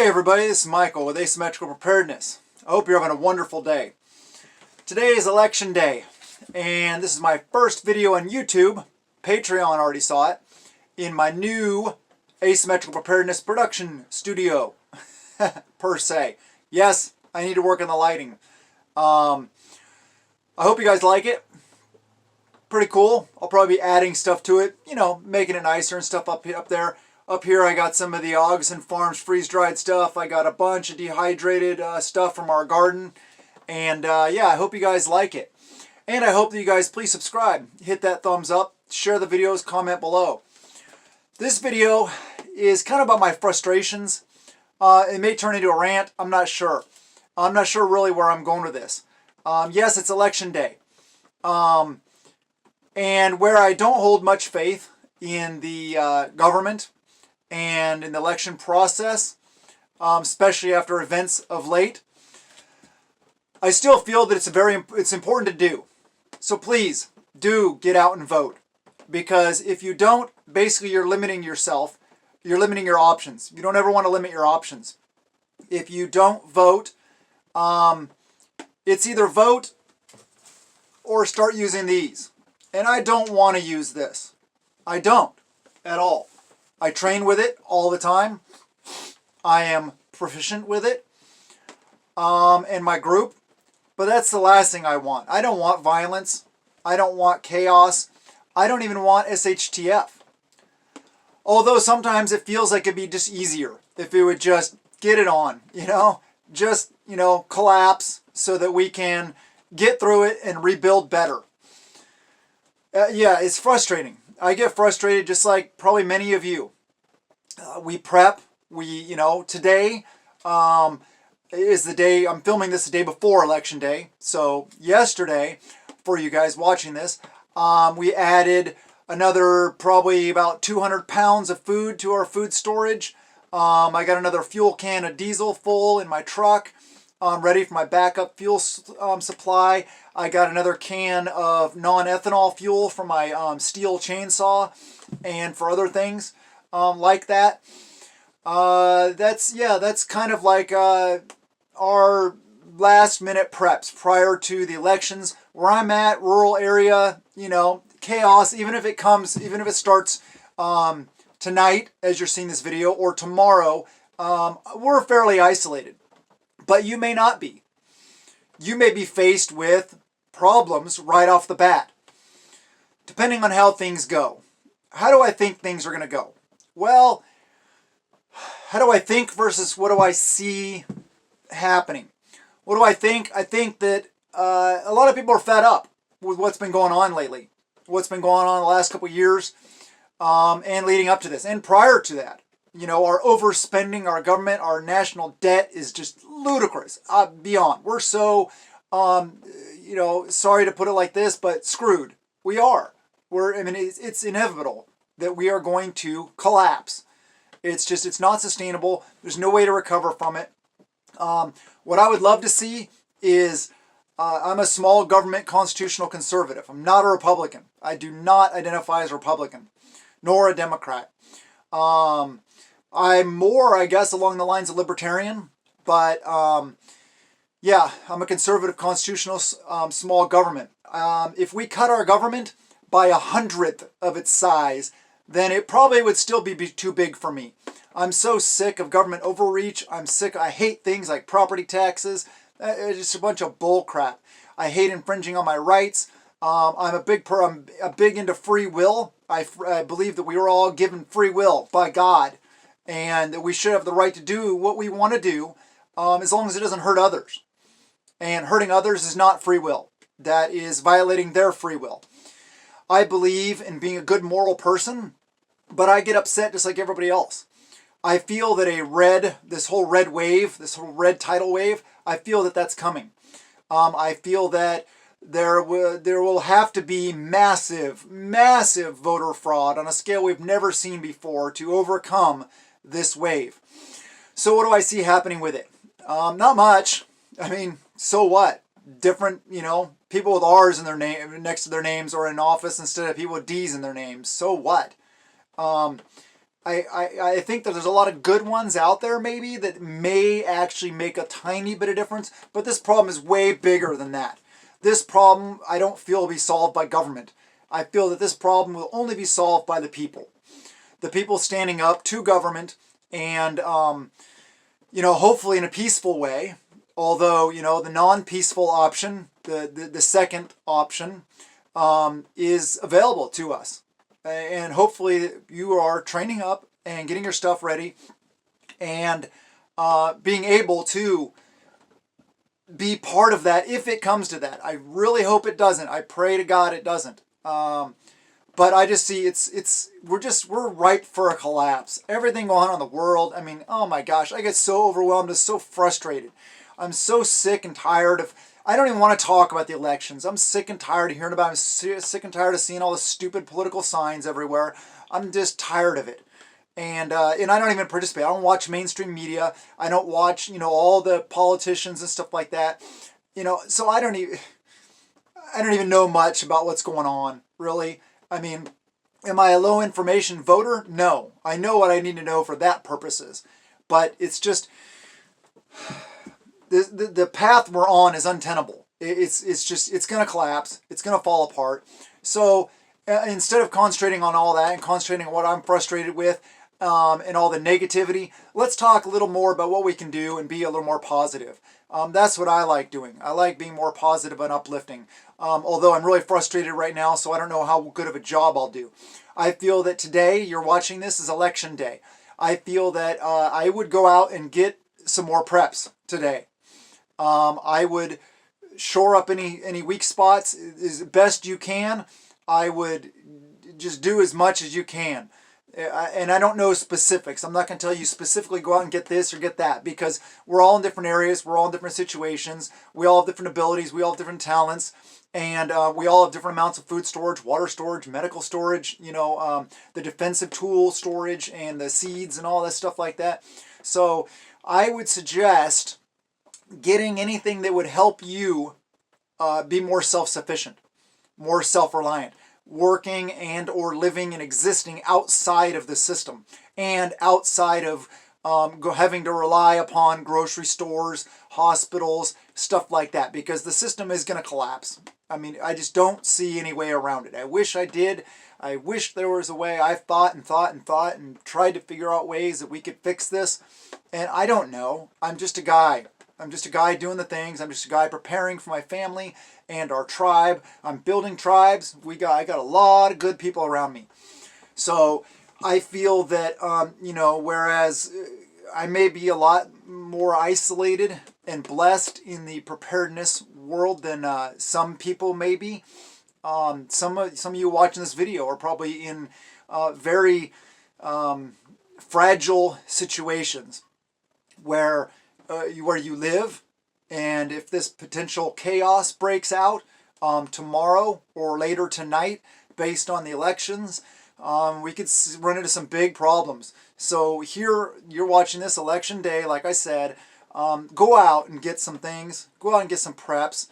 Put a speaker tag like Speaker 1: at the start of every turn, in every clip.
Speaker 1: Hey everybody, this is Michael with Asymmetrical Preparedness. I hope you're having a wonderful day. Today is election day, and this is my first video on YouTube. Patreon already saw it, in my new Asymmetrical Preparedness production studio, per se. Yes, I need to work on the lighting. I hope you guys like it. Pretty cool. I'll probably be adding stuff to it, you know, making it nicer and stuff up there. Up here I got some of the Augustin Farms freeze-dried stuff. I got a bunch of dehydrated stuff from our garden. And yeah, I hope you guys like it. And I hope that you guys please subscribe. Hit that thumbs up. Share the videos. Comment below. This video is kind of about my frustrations. It may turn into a rant. I'm not sure. I'm not sure really where I'm going with this. Yes, it's election day. And where I don't hold much faith in the government and in the election process, especially after events of late, I still feel that it's important to do. So please do get out and vote, because if you don't, basically you're limiting yourself. You're limiting your options. You don't ever want to limit your options. If you don't vote, it's either vote or start using these. And I don't want to use this. I don't at all. I train with it all the time. I am proficient with it in my group. But that's the last thing I want. I don't want violence. I don't want chaos. I don't even want SHTF. Although sometimes it feels like it'd be just easier if it would just get it on, you know? Just, you know, collapse so that we can get through it and rebuild better. Yeah, it's frustrating. I get frustrated just like probably many of you. We prep. You know, today is the day, I'm filming this the day before Election Day. So yesterday, for you guys watching this, we added another probably about 200 pounds of food to our food storage. I got another fuel can of diesel full in my truck. Ready for my backup fuel supply. I got another can of non-ethanol fuel for my steel chainsaw and for other things like that. That's kind of like our last minute preps prior to the elections. Where I'm at, rural area, you know, chaos, even if it starts tonight as you're seeing this video, or tomorrow, we're fairly isolated. But you may not be. You may be faced with problems right off the bat, depending on how things go. How do I think things are going to go? Well, how do I think versus what do I see happening? What do I think? I think that a lot of people are fed up with what's been going on lately, what's been going on the last couple of years, and leading up to this, and prior to that. You know, our overspending, our government, our national debt is just ludicrous, beyond. We're so, you know, sorry to put it like this, but screwed. We are. I mean, it's inevitable that we are going to collapse. It's not sustainable. There's no way to recover from it. What I would love to see is, I'm a small government constitutional conservative. I'm not a Republican. I do not identify as a Republican, nor a Democrat. I'm more, I guess, along the lines of libertarian, but yeah, I'm a conservative constitutional small government. If we cut our government by 1/100th of its size, then it probably would still be too big for me. I'm so sick of government overreach. I hate things like property taxes. It's just a bunch of bull crap. I hate infringing on my rights. I'm big into free will. I believe that we were all given free will by God, and that we should have the right to do what we want to do, as long as it doesn't hurt others. And hurting others is not free will. That is violating their free will. I believe in being a good moral person, but I get upset just like everybody else. I feel that this whole red wave, this whole red tidal wave, I feel that that's coming. I feel that there will have to be massive voter fraud on a scale we've never seen before to overcome this wave. So what do I see happening with it? Not much. I mean, so what? Different, you know, people with R's in their name next to their names or in office instead of people with D's in their names. So what? I think that there's a lot of good ones out there maybe that may actually make a tiny bit of difference, but this problem is way bigger than that. This problem I don't feel will be solved by government. I feel that this problem will only be solved by the people. The people standing up to government and, hopefully in a peaceful way. Although, the non-peaceful option, the second option, is available to us. And hopefully you are training up and getting your stuff ready and being able to be part of that if it comes to that. I really hope it doesn't. I pray to God it doesn't. But I just see we're ripe for a collapse. Everything going on in the world. I mean, oh my gosh, I get so overwhelmed, so frustrated. I'm so sick and tired of. I don't even want to talk about the elections. I'm sick and tired of hearing about it. I'm sick and tired of seeing all the stupid political signs everywhere. I'm just tired of it. And I don't even participate. I don't watch mainstream media. I don't watch, all the politicians and stuff like that. So I don't even know much about what's going on, really. I mean, am I a low information voter? No. I know what I need to know for that purposes. But it's just the path we're on is untenable. It's going to collapse. It's going to fall apart. So instead of concentrating on all that and concentrating on what I'm frustrated with and all the negativity, let's talk a little more about what we can do and be a little more positive. That's what I like doing. I like being more positive and uplifting. Although I'm really frustrated right now, so I don't know how good of a job I'll do. I feel that today, you're watching this, is election day. I feel that I would go out and get some more preps today. I would shore up any weak spots as best you can. I would just do as much as you can. And I don't know specifics. I'm not going to tell you specifically go out and get this or get that, because we're all in different areas. We're all in different situations. We all have different abilities. We all have different talents. And we all have different amounts of food storage, water storage, medical storage, the defensive tool storage and the seeds and all that stuff like that. So I would suggest getting anything that would help you be more self-sufficient, more self-reliant, working and or living and existing outside of the system and outside of having to rely upon grocery stores, hospitals, stuff like that, because the system is going to collapse. I mean, I just don't see any way around it. I wish I did. I wish there was a way. I've thought and tried to figure out ways that we could fix this, and I don't know. I'm just a guy. I'm just a guy doing the things. I'm just a guy preparing for my family and our tribe. I'm building tribes. I got a lot of good people around me. So I feel that, whereas I may be a lot more isolated and blessed in the preparedness world than some people may be. Some of you watching this video are probably in very fragile situations where you live, and if this potential chaos breaks out tomorrow or later tonight based on the elections, we could run into some big problems. So here you're watching this election day, like I said, go out and get some things, go out and get some preps,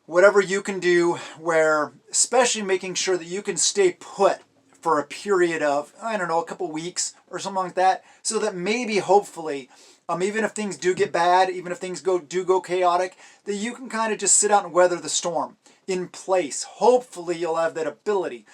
Speaker 1: whatever you can do, where especially making sure that you can stay put for a period of, I don't know, a couple weeks or something like that, so that maybe, hopefully, even if things do get bad, even if things do go chaotic, that you can kind of just sit out and weather the storm in place. Hopefully you'll have that ability.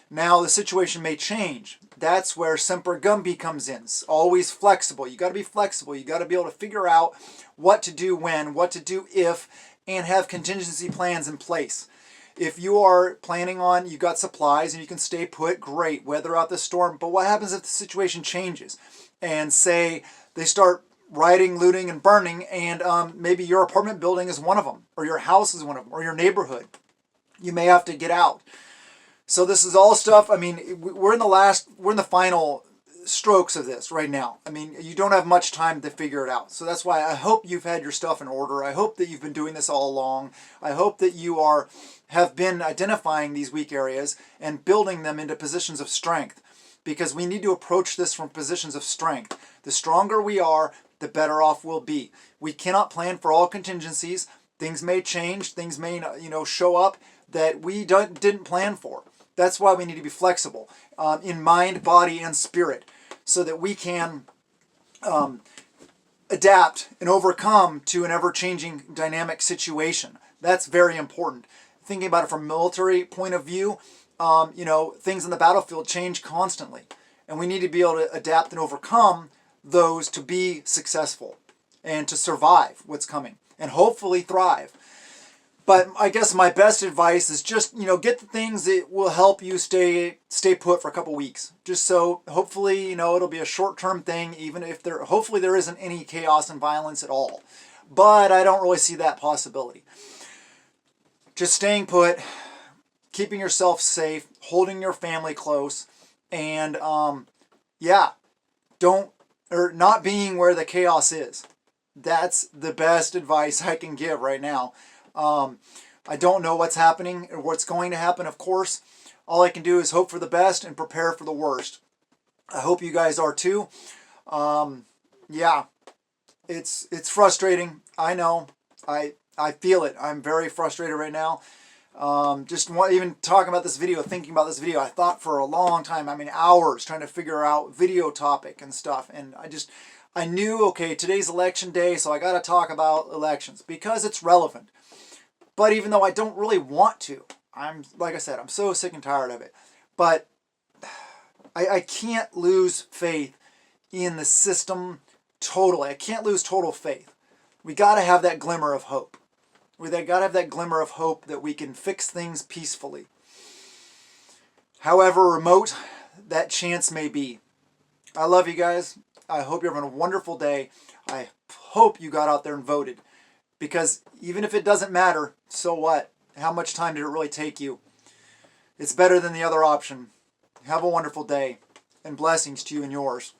Speaker 1: Now the situation may change. That's where Semper Gumby comes in. It's always flexible. You got to be flexible. You got to be able to figure out what to do when, what to do if, and have contingency plans in place. If you are planning on, you've got supplies and you can stay put, great, weather out the storm. But what happens if the situation changes and say they start rioting, looting, and burning, and maybe your apartment building is one of them, or your house is one of them, or your neighborhood? You may have to get out. So this is all stuff, I mean, we're in the final strokes of this right now. I mean, you don't have much time to figure it out. So that's why I hope you've had your stuff in order. I hope that you've been doing this all along. I hope that you have been identifying these weak areas and building them into positions of strength, because we need to approach this from positions of strength. The stronger we are, the better off we'll be. We cannot plan for all contingencies. Things may change. Things may, show up that we didn't plan for. That's why we need to be flexible in mind, body, and spirit, so that we can adapt and overcome to an ever-changing dynamic situation. That's very important. Thinking about it from a military point of view, things on the battlefield change constantly. And we need to be able to adapt and overcome those to be successful and to survive what's coming and hopefully thrive. But I guess my best advice is just, get the things that will help you stay put for a couple weeks. Just so hopefully, it'll be a short-term thing, even if hopefully there isn't any chaos and violence at all. But I don't really see that possibility. Just staying put, keeping yourself safe, holding your family close, and not being where the chaos is. That's the best advice I can give right now. I don't know what's happening or what's going to happen, of course. All I can do is hope for the best and prepare for the worst. I hope you guys are too. It's frustrating. I know. I feel it. I'm very frustrated right now. Even talking about this video, thinking about this video, I thought for a long time, hours, trying to figure out video topic and stuff. And I knew, okay, today's election day, so I got to talk about elections because it's relevant. But even though I don't really want to, like I said, I'm so sick and tired of it. But I can't lose faith in the system totally. I can't lose total faith. We got to have that glimmer of hope. We got to have that glimmer of hope that we can fix things peacefully. However remote that chance may be. I love you guys. I hope you're having a wonderful day. I hope you got out there and voted. Because even if it doesn't matter, so what? How much time did it really take you? It's better than the other option. Have a wonderful day, and blessings to you and yours.